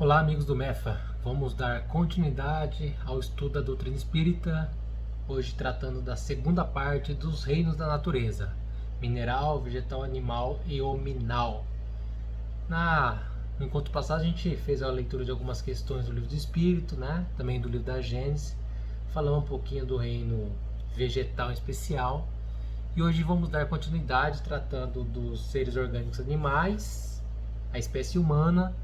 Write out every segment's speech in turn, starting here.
Olá, amigos do MEFA. Vamos dar continuidade ao estudo da doutrina espírita, hoje tratando da segunda parte dos reinos da natureza: mineral, vegetal, animal e hominal. No encontro passado, a gente fez a leitura de algumas questões do livro do Espírito, né? Também do livro da Gênesis. Falamos um pouquinho do reino vegetal em especial. E hoje vamos dar continuidade tratando dos seres orgânicos animais, a espécie humana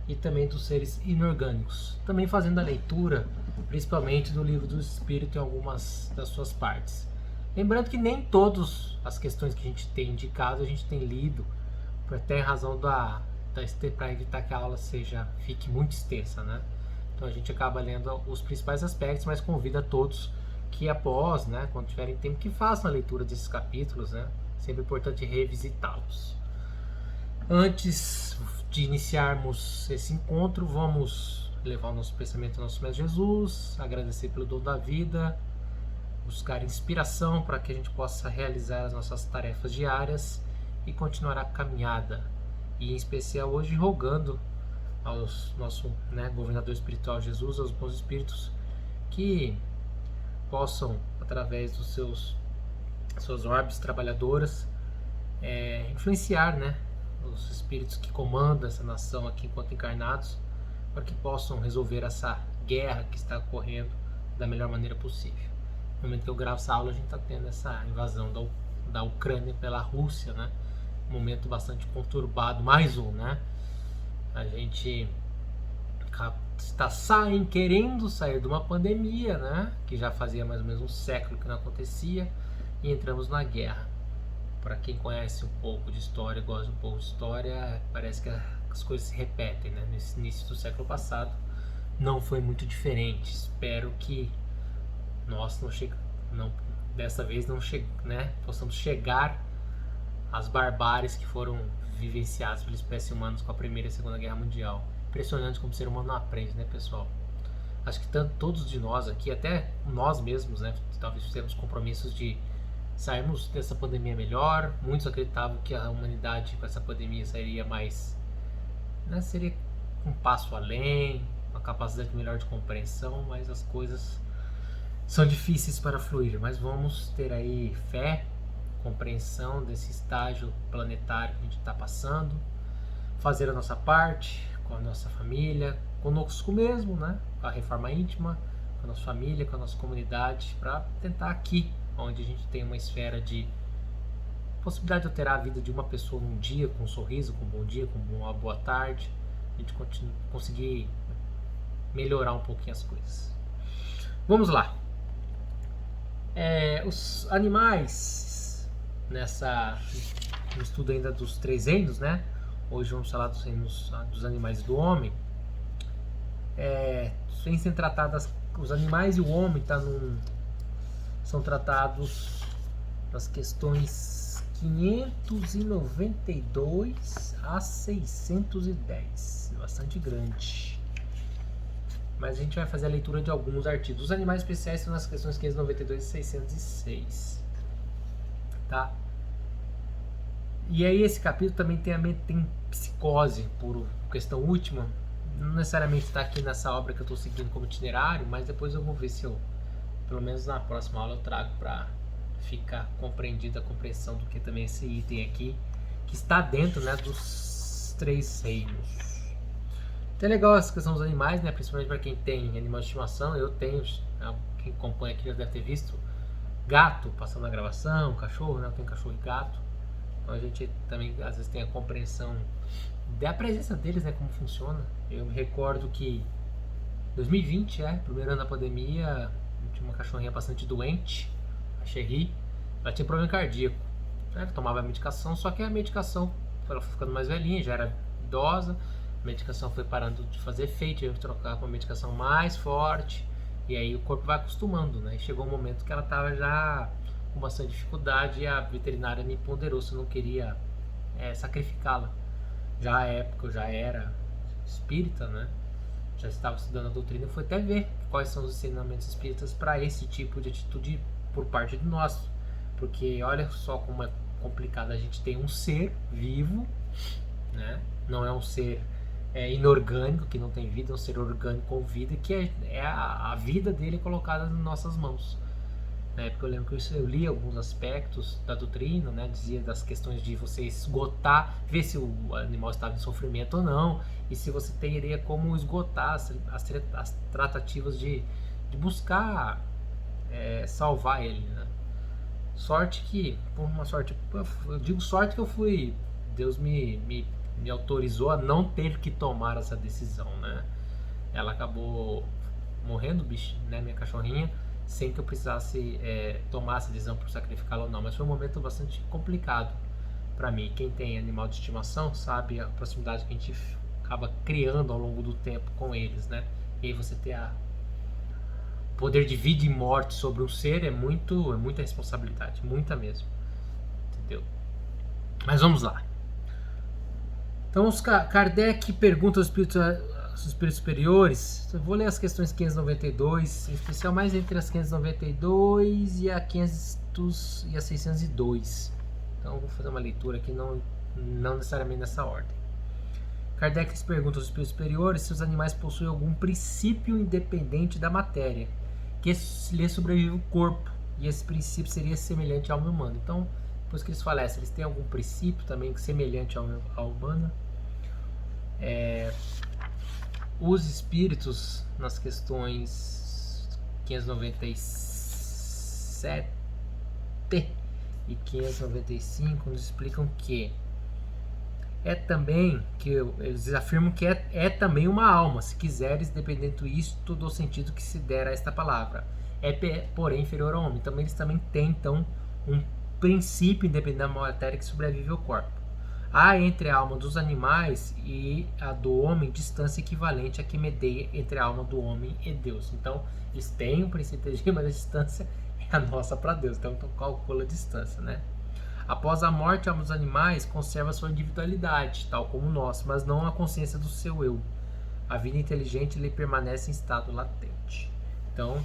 e também dos seres inorgânicos. Também fazendo a leitura, principalmente do livro do Espírito em algumas das suas partes. Lembrando que nem todas as questões que a gente tem indicado a gente tem lido, até em razão para evitar que a aula fique muito extensa, né? Então a gente acaba lendo os principais aspectos, mas convida a todos que após, né, quando tiverem tempo, que façam a leitura desses capítulos, né? Sempre é importante revisitá-los. Antes de iniciarmos esse encontro, vamos levar o nosso pensamento ao nosso Mestre Jesus, agradecer pelo dom da vida, buscar inspiração para que a gente possa realizar as nossas tarefas diárias e continuar a caminhada. E em especial hoje rogando ao nosso governador espiritual Jesus, aos bons espíritos, que possam, através dos suas orbes trabalhadoras, influenciar, né, os espíritos que comandam essa nação aqui enquanto encarnados, para que possam resolver essa guerra que está ocorrendo da melhor maneira possível. No momento que eu gravo essa aula, a gente está tendo essa invasão da Ucrânia pela Rússia, né? Um momento bastante conturbado, mais um, né? A gente está querendo sair de uma pandemia, né? Que já fazia mais ou menos um século que não acontecia, e entramos na guerra. Para quem conhece um pouco de história, gosta um pouco de história, parece que as coisas se repetem, né? Nesse início do século passado não foi muito diferente. Espero que nós dessa vez possamos chegar às barbáries que foram vivenciadas pela espécie humana com a Primeira e a Segunda Guerra Mundial. Impressionante como o ser humano não aprende, né, pessoal? Acho que todos de nós aqui, até nós mesmos, né, talvez fizemos compromissos de sairmos dessa pandemia melhor. Muitos acreditavam que a humanidade com essa pandemia sairia mais, né, seria um passo além, uma capacidade melhor de compreensão, mas as coisas são difíceis para fluir. Mas vamos ter aí fé, compreensão desse estágio planetário que a gente está passando, fazer a nossa parte com a nossa família, conosco mesmo, né, com a reforma íntima, com a nossa família, com a nossa comunidade, para tentar aqui, onde a gente tem uma esfera de possibilidade de alterar a vida de uma pessoa num dia, com um sorriso, com um bom dia, com uma boa tarde, a gente conseguir melhorar um pouquinho as coisas. Vamos lá. Os animais, no estudo ainda dos 3 reinos, né? Hoje vamos falar dos reinos dos animais e do homem. Sem ser tratadas, os animais e o homem são tratados nas questões 592 a 610, bastante grande. Mas a gente vai fazer a leitura de alguns artigos. Os animais especiais são nas questões 592 e 606, tá? E aí esse capítulo também tem psicose, por questão última. Não necessariamente está aqui nessa obra que eu estou seguindo como itinerário, mas depois eu vou ver se eu, pelo menos na próxima aula, eu trago para ficar compreendida a compreensão do que também esse item aqui, que está dentro, né, dos 3 reinos. Então é legal essa questão dos animais, né, principalmente para quem tem animal de estimação. Eu tenho, quem acompanha aqui já deve ter visto gato passando na gravação, cachorro, né, eu tenho cachorro e gato. Então a gente também às vezes tem a compreensão da presença deles, né, como funciona. Eu me recordo que 2020, primeiro ano da pandemia, tinha uma cachorrinha bastante doente, a Cherry. Ela tinha problema cardíaco, ela tomava medicação, só que a medicação, ela foi ficando mais velhinha, já era idosa, a medicação foi parando de fazer efeito, eu trocar com uma medicação mais forte, e aí o corpo vai acostumando, né? E chegou um momento que ela estava já com bastante dificuldade, e a veterinária me ponderou se eu não queria sacrificá-la. Já à época eu já era espírita, né? Já estava estudando a doutrina, foi até ver quais são os ensinamentos espíritas para esse tipo de atitude por parte de nós. Porque olha só como é complicado, a gente tem um ser vivo, né? Não é um ser inorgânico, que não tem vida, é um ser orgânico com vida, que a vida dele colocada nas nossas mãos. Na época eu lembro que eu li alguns aspectos da doutrina, né, dizia das questões de você esgotar, ver se o animal estava em sofrimento ou não, e se você teria como esgotar as tratativas de buscar salvar ele, né? Sorte que, por uma sorte, eu digo sorte que eu fui, Deus me autorizou a não ter que tomar essa decisão, né? Ela acabou morrendo, bicho, né, minha cachorrinha, sem que eu precisasse tomar essa decisão por sacrificá-la ou não, mas foi um momento bastante complicado para mim. Quem tem animal de estimação sabe a proximidade que a gente acaba criando ao longo do tempo com eles, né? E aí você ter o poder de vida e morte sobre um ser é muita responsabilidade, muita mesmo, entendeu? Mas vamos lá. Então, Kardec pergunta aos espíritos superiores. Eu vou ler as questões 592, em especial mais entre as 592 e a 500 e a 602. Então, vou fazer uma leitura aqui, não necessariamente nessa ordem. Kardec pergunta aos espíritos superiores se os animais possuem algum princípio independente da matéria, que lhe sobrevive o corpo, e esse princípio seria semelhante à alma humana. Então, depois que eles falecem, eles têm algum princípio também semelhante à humana? Os espíritos, nas questões 597 e 595, nos explicam que eles afirmam que é também uma alma, se quiseres, dependendo isto do sentido que se der a esta palavra. Porém, inferior ao homem. Também eles também têm, então, um princípio independente da matéria que sobrevive ao corpo. Há entre a alma dos animais e a do homem distância equivalente a que medeia entre a alma do homem e Deus. Então, eles têm um princípio de mas a distância é a nossa para Deus. Então, calcula a distância, né? Após a morte, a alma dos animais conserva sua individualidade, tal como nós, mas não a consciência do seu eu. A vida inteligente lhe permanece em estado latente. Então,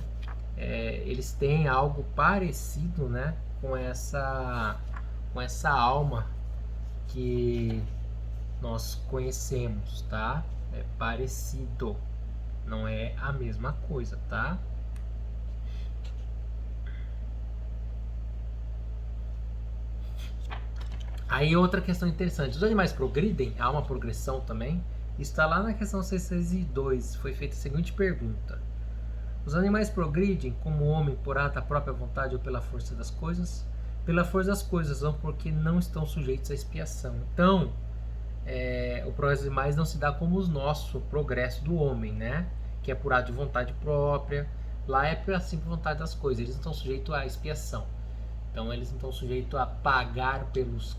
eles têm algo parecido, né, com essa alma que nós conhecemos, tá? É parecido, não é a mesma coisa, tá? Aí outra questão interessante, os animais progridem? Há uma progressão também? Está lá na questão 602, foi feita a seguinte pergunta: os animais progridem como o homem por ato da própria vontade ou pela força das coisas? Pela força das coisas, não, porque não estão sujeitos à expiação. Então, o progresso dos animais não se dá como o nosso progresso do homem, né? Que é por ato de vontade própria. Lá é pela simples vontade das coisas. Eles não estão sujeitos à expiação. Então, eles não estão sujeitos a pagar pelos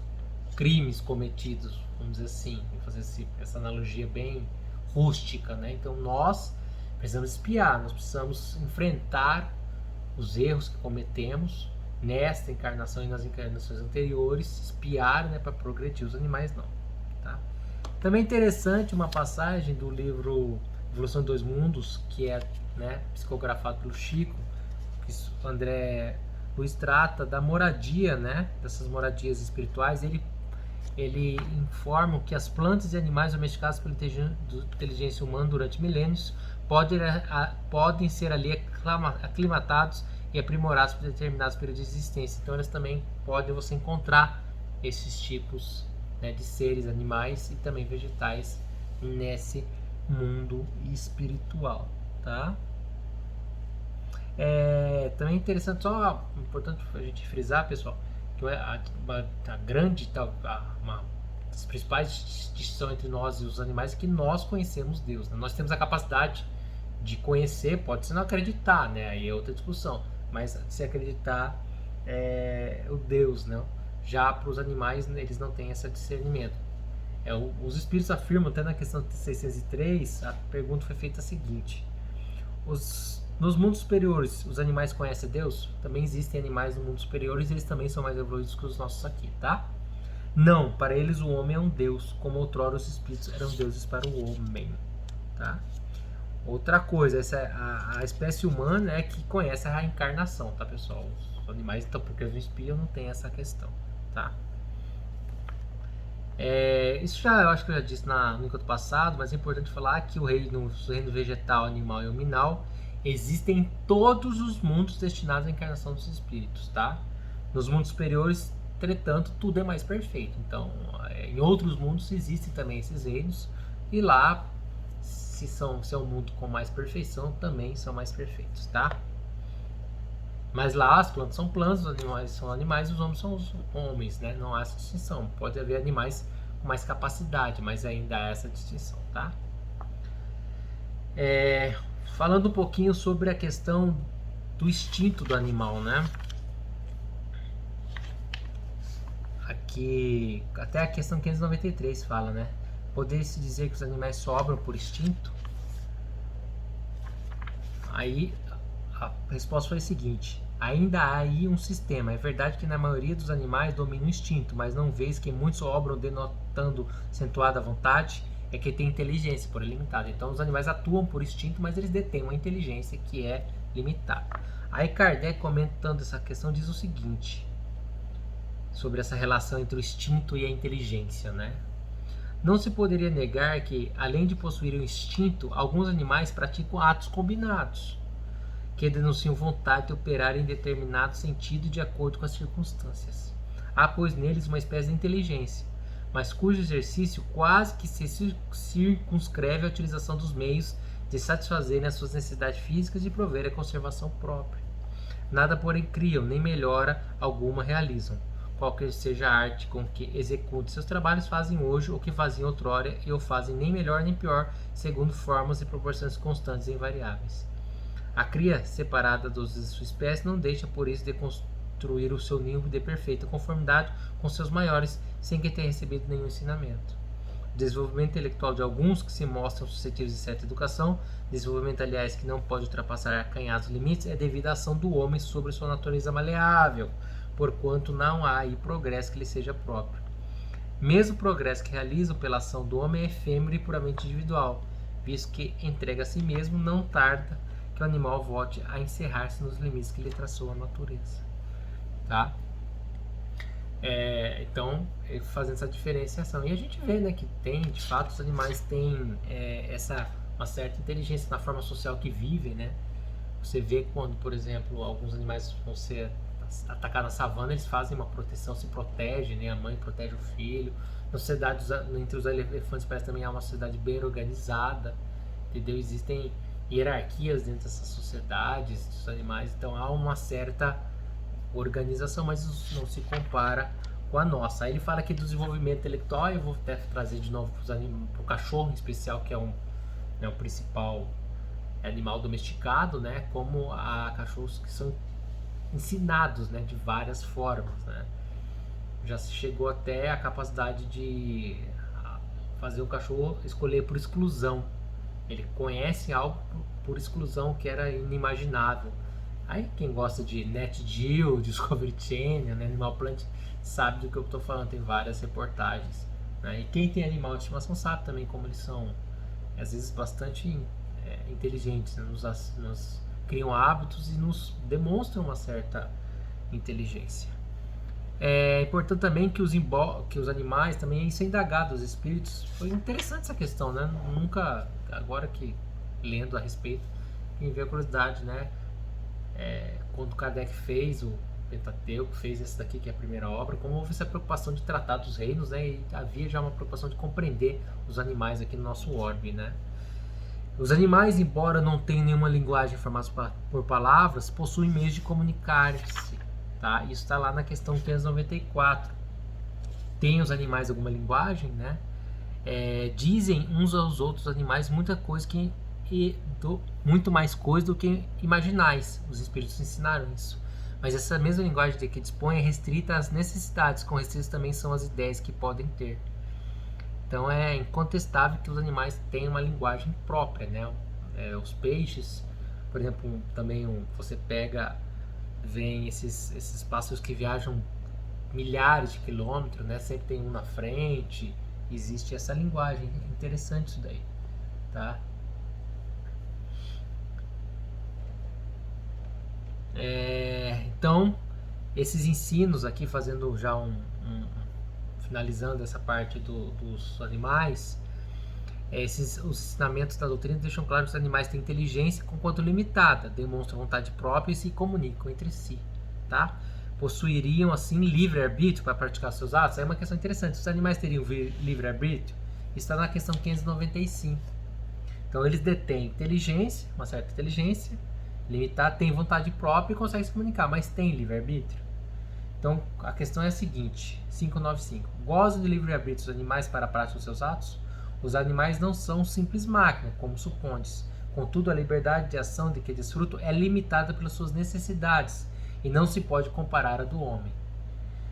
crimes cometidos, vamos dizer assim. Vou fazer essa analogia bem rústica, né? Então, nós precisamos expiar, nós precisamos enfrentar os erros que cometemos nesta encarnação e nas encarnações anteriores, expiar, né, para progredir. Os animais não, tá? Também é interessante uma passagem do livro Evolução em Dois Mundos, que é, né, psicografado pelo Chico, que o André Luiz trata da moradia, né, dessas moradias espirituais. Ele informa que as plantas e animais domesticados pela inteligência humana durante milênios podem ser ali aclimatados e aprimorados por determinados períodos de existência. Então eles também podem você encontrar esses tipos, né, de seres, animais e também vegetais nesse mundo espiritual, tá? Também é interessante, importante a gente frisar, pessoal, que uma das principais distinções entre nós e os animais é que nós conhecemos Deus, né? Nós temos a capacidade de conhecer, pode ser não acreditar, né? Aí é outra discussão, mas se acreditar o Deus, né? Já para os animais, eles não têm esse discernimento. Os espíritos afirmam, até na questão 603, a pergunta foi feita a seguinte: nos mundos superiores, os animais conhecem Deus? Também existem animais no mundo superiores e eles também são mais evoluídos que os nossos aqui, tá? Não, para eles o homem é um Deus, como outrora os espíritos eram deuses para o homem, tá? Outra coisa, a espécie humana é que conhece a reencarnação, tá, pessoal? Os animais, então, porque eles não espiam, não tem essa questão, tá? Isso já, eu acho que eu já disse no encontro passado, mas é importante falar que o reino vegetal, animal e hominal existem em todos os mundos destinados à encarnação dos espíritos, tá? Nos mundos superiores, entretanto, tudo é mais perfeito. Então, em outros mundos existem também esses reinos, e lá, se é um mundo com mais perfeição, também são mais perfeitos, tá? Mas lá as plantas são plantas, os animais são animais, os homens são os homens, né? Não há essa distinção. Pode haver animais com mais capacidade, mas ainda há essa distinção, tá? Falando um pouquinho sobre a questão do instinto do animal, né? Aqui, até a questão 593 fala, né? Poder-se dizer que os animais sobram por instinto? Aí a resposta foi a seguinte: ainda há aí um sistema. É verdade que na maioria dos animais domina o instinto, mas não vês que muitos obram denotando acentuada vontade? É que tem inteligência, porém limitada. Então os animais atuam por instinto, mas eles detêm uma inteligência que é limitada. Aí Kardec, comentando essa questão, diz o seguinte sobre essa relação entre o instinto e a inteligência, né? Não se poderia negar que, além de possuir o instinto, alguns animais praticam atos combinados, que denunciam vontade de operar em determinado sentido de acordo com as circunstâncias. Há, pois, neles uma espécie de inteligência, mas cujo exercício quase que se circunscreve à utilização dos meios de satisfazerem as suas necessidades físicas e prover a conservação própria. Nada, porém, criam, nem melhora alguma realizam. Qualquer seja a arte com que executem seus trabalhos, fazem hoje o que faziam outrora e o fazem nem melhor nem pior, segundo formas e proporções constantes e invariáveis. A cria, separada de sua espécie, não deixa por isso de construir o seu ninho de perfeita conformidade com seus maiores, sem que tenha recebido nenhum ensinamento. O desenvolvimento intelectual de alguns que se mostram suscetíveis de certa educação, desenvolvimento, aliás, que não pode ultrapassar acanhados limites, é devido à ação do homem sobre sua natureza maleável, porquanto não há aí progresso que lhe seja próprio. Mesmo o progresso que realizam pela ação do homem é efêmero e puramente individual, visto que entrega a si mesmo, não tarda que o animal volte a encerrar-se nos limites que lhe traçou a natureza. Tá? Então, fazendo essa diferenciação. E a gente vê, né, que tem, de fato, os animais têm uma certa inteligência na forma social que vivem, né? Você vê quando, por exemplo, alguns animais vão ser atacados na savana, eles fazem uma proteção, se protegem, né? A mãe protege o filho. Na sociedade, entre os elefantes, parece também há uma sociedade bem organizada, entendeu? Existem hierarquias dentro dessas sociedades dos animais, então há uma certa organização, mas não se compara com a nossa. Aí ele fala aqui do desenvolvimento intelectual, eu vou até trazer de novo para o cachorro em especial, que é o principal animal domesticado, né? Como a cachorros que são ensinados, né, de várias formas, né? Já se chegou até a capacidade de fazer o cachorro escolher por exclusão. Ele conhece algo por exclusão que era inimaginável. Aí quem gosta de Nat Geo, Discovery Channel, né, Animal Planet, sabe do que eu estou falando, tem várias reportagens. Né? E quem tem animal de estimação sabe também como eles são, às vezes, bastante inteligentes, né? nos criam hábitos e nos demonstram uma certa inteligência. É importante também que os animais também são indagados, os espíritos. Foi interessante essa questão, né? Nunca, agora que lendo a respeito, quem vê a curiosidade, né? Quando Kardec fez o Pentateuco, fez essa daqui que é a primeira obra, como houve essa preocupação de tratar dos reinos, né? E havia já uma preocupação de compreender os animais aqui no nosso orbe, né? Os animais, embora não tenham nenhuma linguagem formada por palavras, possuem meios de comunicar-se. Tá? Isso está lá na questão 594. Tem os animais alguma linguagem, né? Dizem uns aos outros animais muita coisa muito mais coisa do que imaginais. Os espíritos ensinaram isso. Mas essa mesma linguagem de que dispõe é restrita às necessidades, com restritas também são as ideias que podem ter. Então é incontestável que os animais têm uma linguagem própria, né? Os peixes, por exemplo, também você vem esses pássaros que viajam milhares de quilômetros, né? Sempre tem um na frente, existe essa linguagem, interessante isso daí, tá? Então, esses ensinos aqui, fazendo já finalizando essa parte dos animais, os ensinamentos da doutrina deixam claro que os animais têm inteligência, conquanto limitada, demonstram vontade própria e se comunicam entre si, tá? Possuiriam, assim, livre-arbítrio para praticar seus atos? É uma questão interessante. Os animais teriam livre-arbítrio? Está na questão 595. Então, eles detêm inteligência, uma certa inteligência, limitada, têm vontade própria e conseguem se comunicar, mas têm livre-arbítrio? Então, a questão é a seguinte, 595. Gozam de livre-arbítrio os animais para a prática dos seus atos? Os animais não são simples máquinas, como supondes. Contudo, a liberdade de ação de que desfrutam é limitada pelas suas necessidades e não se pode comparar à do homem.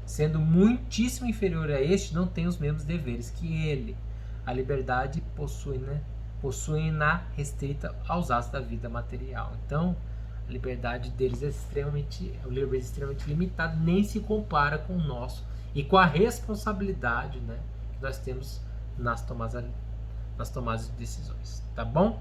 Sendo muitíssimo inferior a este, não tem os mesmos deveres que ele. A liberdade possui-na restrita aos atos da vida material. Então, a liberdade deles é extremamente limitada, nem se compara com o nosso e com a responsabilidade, né, que nós temos nas tomadas de decisões, tá bom?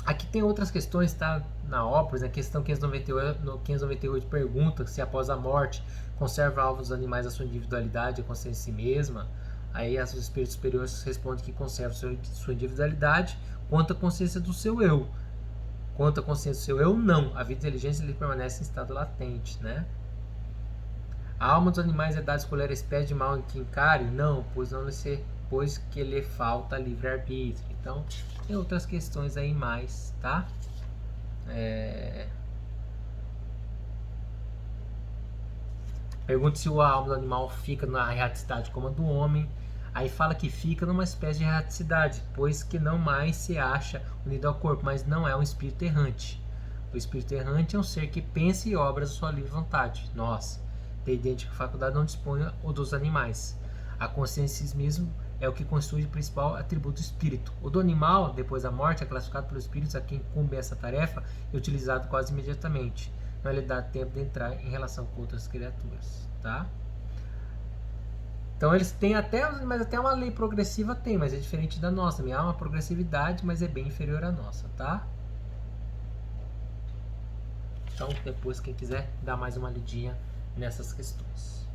Aqui tem outras questões, tá? Na obra, na questão 598 pergunta se após a morte conserva alvo dos animais a sua individualidade, a consciência em si mesma. Aí os espíritos superiores respondem que conserva sua individualidade quanto à consciência do seu eu. Quanto à consciência do seu eu, não. A vida e a inteligência ele permanece em estado latente, né? A alma dos animais é dada a escolher a espécie de mal em que encare? Não, pois que lhe falta livre-arbítrio. Então, tem outras questões aí mais, tá? Pergunta se a alma do animal fica na erraticidade como a do homem. Aí fala que fica numa espécie de erraticidade, pois que não mais se acha unido ao corpo, mas não é um espírito errante. O espírito errante é um ser que pensa e obra a sua livre vontade. Nós, de idêntica faculdade, não dispõe o dos animais. A consciência em si mesmo é o que constitui o principal atributo do espírito. O do animal, depois da morte, é classificado pelos espíritos a quem incumbe essa tarefa e utilizado quase imediatamente. Não lhe dá tempo de entrar em relação com outras criaturas, tá? Então eles têm até uma lei progressiva tem, mas é diferente da nossa. Há uma progressividade, mas é bem inferior à nossa, tá? Então depois quem quiser dar mais uma lidinha nessas questões.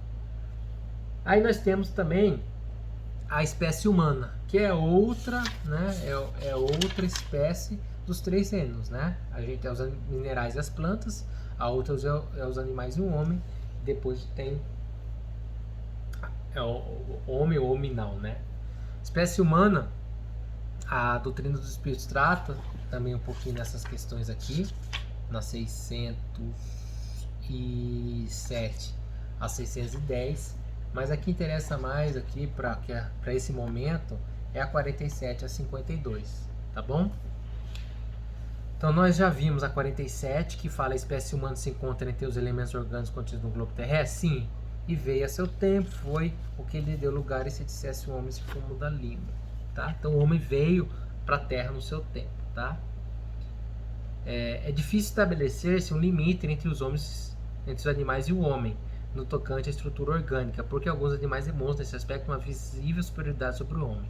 Aí nós temos também a espécie humana, que é outra, né? É outra espécie dos três reinos, né? A gente é os minerais e as plantas, a outra é os animais e o homem, depois tem o homem ou hominal, né? Espécie humana, a doutrina dos espíritos trata também um pouquinho dessas questões aqui, na 607 a 610, mas aqui interessa mais aqui para esse momento é a 47 a 52, tá bom? Então nós já vimos a 47 que fala a espécie humana se encontra entre os elementos orgânicos contidos no globo terrestre, sim, e veio a seu tempo, foi o que lhe deu lugar e se dissesse o homem se fumo da língua, tá? Então o homem veio para a Terra no seu tempo, tá? É difícil estabelecer-se um limite entre os animais e o homem, no tocante à estrutura orgânica, porque alguns animais demonstram nesse aspecto uma visível superioridade sobre o homem,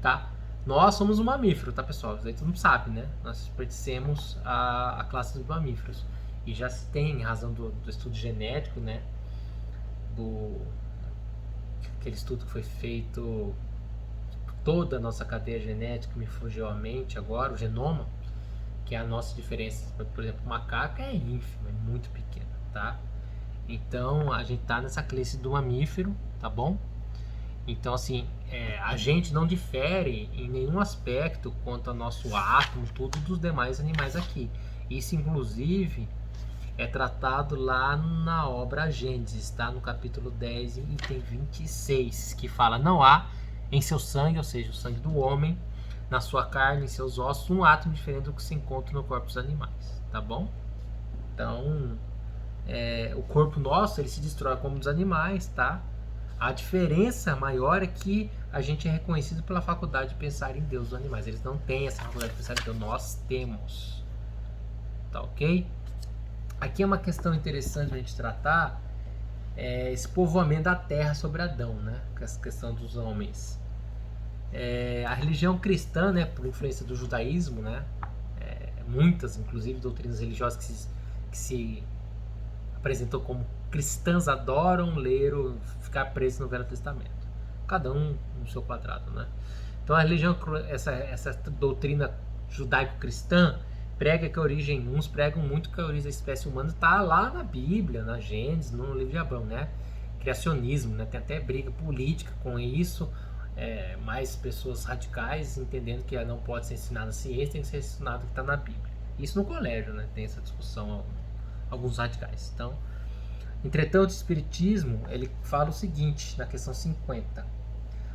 tá? Nós somos um mamífero, tá, pessoal? Isso aí todo mundo sabe, né? Nós pertencemos à classe dos mamíferos. E já se tem, em razão do estudo genético, né? Aquele estudo que foi feito, toda a nossa cadeia genética, me fugiu à mente agora, o genoma, que é a nossa diferença. Por exemplo, o macaco é ínfimo, é muito pequeno, tá? Então, a gente tá nessa classe do mamífero, tá bom? Então, assim, a gente não difere em nenhum aspecto quanto ao nosso átomo, tudo dos demais animais aqui. Isso, inclusive, é tratado lá na obra Gênesis, tá? No capítulo 10, item 26, que fala: não há em seu sangue, ou seja, o sangue do homem, na sua carne, em seus ossos, um átomo diferente do que se encontra no corpo dos animais, tá bom? Então, o corpo nosso, ele se destrói como dos animais, tá? A diferença maior é que a gente é reconhecido pela faculdade de pensar em Deus dos animais. Eles não têm essa faculdade de pensar em Deus, nós temos. Tá ok? Aqui é uma questão interessante a gente tratar, esse povoamento da terra sobre Adão, né? Essa questão dos homens. A religião cristã, né, por influência do judaísmo, né? Muitas, inclusive, doutrinas religiosas que se apresentou como cristãs adoram ler ou ficar presos no Velho Testamento. Cada um no seu quadrado, né? Então a religião, essa doutrina judaico-cristã prega que a origem, uns pregam muito que a origem da espécie humana está lá na Bíblia, na Gênesis, no livro de Abraão, né? Criacionismo, né? Tem até briga política com isso, mais pessoas radicais entendendo que não pode ser ensinado a ciência, tem que ser ensinado o que está na Bíblia. Isso no colégio, né? Tem essa discussão, alguns radicais. Então, entretanto, o Espiritismo, ele fala o seguinte, na questão 50.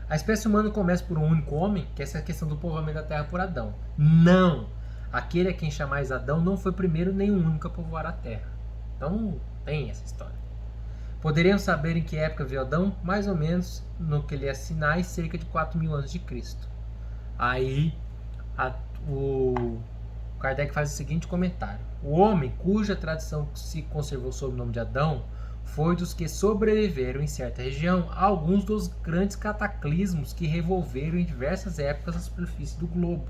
A espécie humana começa por um único homem, que essa é a questão do povoamento da Terra por Adão. Não! Aquele a quem chamais Adão não foi primeiro nem o único a povoar a Terra. Então, tem essa história. Poderíamos saber em que época veio Adão? Mais ou menos no que lhe é sinais, cerca de 4.000 anos de Cristo. Aí, o Kardec faz o seguinte comentário. O homem cuja tradição se conservou sob o nome de Adão foi dos que sobreviveram em certa região a alguns dos grandes cataclismos que revolveram em diversas épocas a superfície do globo.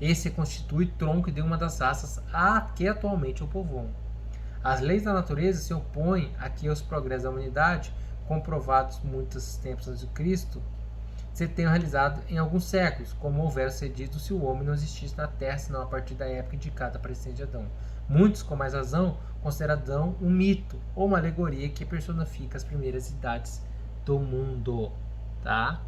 Esse constitui tronco de uma das raças que atualmente o povoam. As leis da natureza se opõem aqui aos progressos da humanidade, comprovados muitos tempos antes de Cristo, se tenham realizado em alguns séculos, como houvera cedido se o homem não existisse na Terra, senão a partir da época indicada para a existência de Adão. Muitos, com mais razão, consideram Adão um mito ou uma alegoria que personifica as primeiras idades do mundo, tá?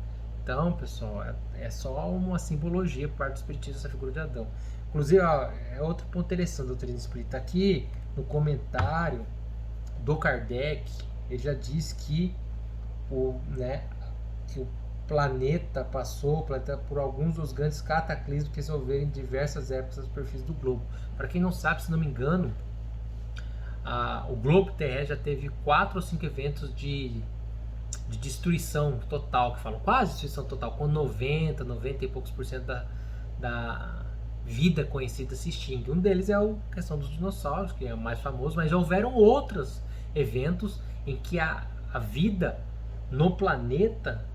Então, pessoal, é só uma simbologia por parte do Espiritismo essa figura de Adão. Inclusive, é outro ponto interessante da doutrina espírita. Aqui, no comentário do Kardec, ele já diz que o planeta passou por alguns dos grandes cataclismos que se houveram em diversas épocas da superfície do globo. Para quem não sabe, se não me engano, o globo terrestre já teve 4 ou 5 eventos de destruição total, que falam quase destruição total, com 90 e poucos por cento da vida conhecida se extingue. Um deles é a questão dos dinossauros, que é o mais famoso, mas já houveram outros eventos em que a vida no planeta,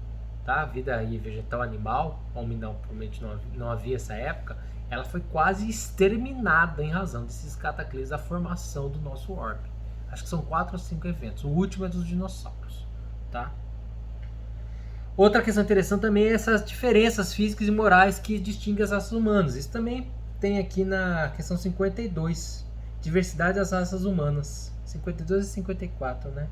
tá? A vida aí vegetal, animal, homem não, provavelmente não havia essa época, ela foi quase exterminada em razão desses cataclismos da formação do nosso orbe. Acho que são 4 ou 5 eventos. O último é dos dinossauros, tá? Outra questão interessante também é essas diferenças físicas e morais que distinguem as raças humanas. Isso também tem aqui na questão 52, diversidade das raças humanas, 52 e 54, né?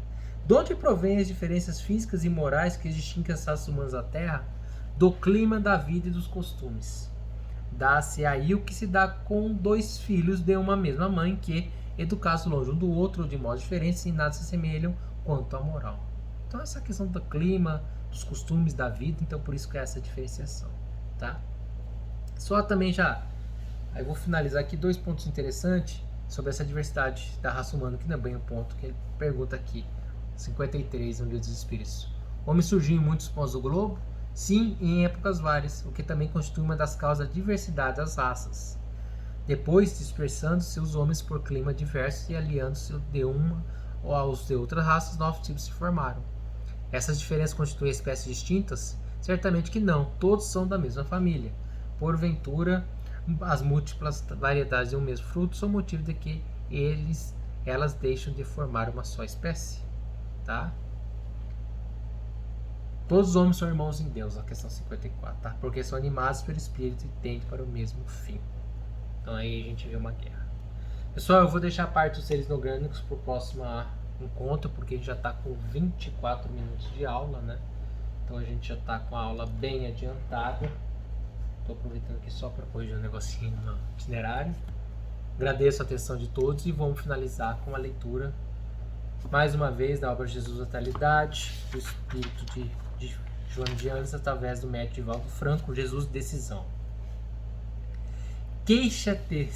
De onde provém as diferenças físicas e morais que distinguem as raças humanas da Terra? Do clima, da vida e dos costumes. Dá-se aí o que se dá com 2 filhos de uma mesma mãe que, educados longe um do outro ou de modos diferentes, em nada se assemelham quanto à moral. Então essa questão do clima, dos costumes da vida, então por isso que é essa diferenciação, tá? Só também aí vou finalizar aqui 2 pontos interessantes sobre essa diversidade da raça humana, que não é bem o ponto que ele pergunta aqui, 53, no Livro dos Espíritos. O homem surgiu em muitos pontos do globo? Sim, em épocas várias, o que também constitui uma das causas da diversidade das raças. Depois, dispersando-se os homens por clima diversos e aliando-se de uma ou aos de outras raças, novos tipos se formaram. Essas diferenças constituem espécies distintas? Certamente que não, todos são da mesma família. Porventura, as múltiplas variedades de um mesmo fruto são motivo de que elas deixam de formar uma só espécie, tá? Todos os homens são irmãos em Deus, a questão 54, tá? Porque são animados pelo Espírito e tendem para o mesmo fim. Então aí a gente vê uma guerra. Pessoal, eu vou deixar a parte dos seres inorgânicos para o próximo encontro, porque a gente já está com 24 minutos de aula, né? Então a gente já está com a aula bem adiantada. Estou aproveitando aqui só para corrigir um negocinho no itinerário. Agradeço a atenção de todos e vamos finalizar com a leitura, mais uma vez, da obra Jesus da Totalidade, do Espírito de Joana de Anjos, através do médico Divaldo Franco, Jesus Decisão. Queixa-te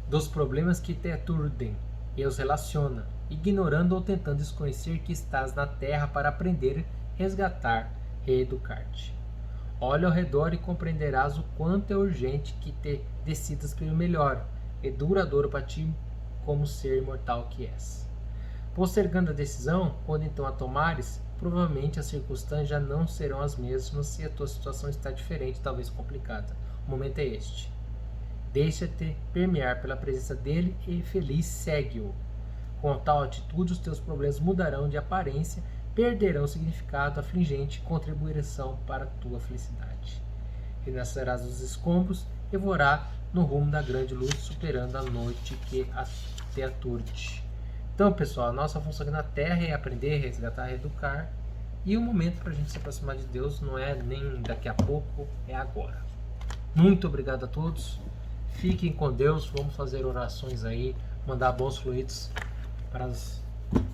dos problemas que te aturdem e os relaciona, ignorando ou tentando desconhecer que estás na terra para aprender, resgatar, reeducar-te. Olha ao redor e compreenderás o quanto é urgente que te decidas pelo melhor e duradouro para ti como ser imortal que és. Postergando a decisão, quando então a tomares, provavelmente as circunstâncias já não serão as mesmas se a tua situação está diferente, talvez complicada. O momento é este. Deixa-te permear pela presença dele e feliz segue-o. Com tal atitude, os teus problemas mudarão de aparência, perderão significado afligente e contribuirão para a tua felicidade. Renascerás dos escombros e voará no rumo da grande luz, superando a noite que te aturde. Então, pessoal, a nossa função aqui na Terra é aprender, resgatar, reeducar. E o momento para a gente se aproximar de Deus não é nem daqui a pouco, é agora. Muito obrigado a todos. Fiquem com Deus. Vamos fazer orações aí, mandar bons fluidos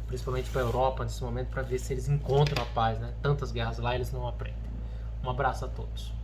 principalmente para a Europa nesse momento, para ver se eles encontram a paz, né? Tantas guerras lá, eles não aprendem. Um abraço a todos.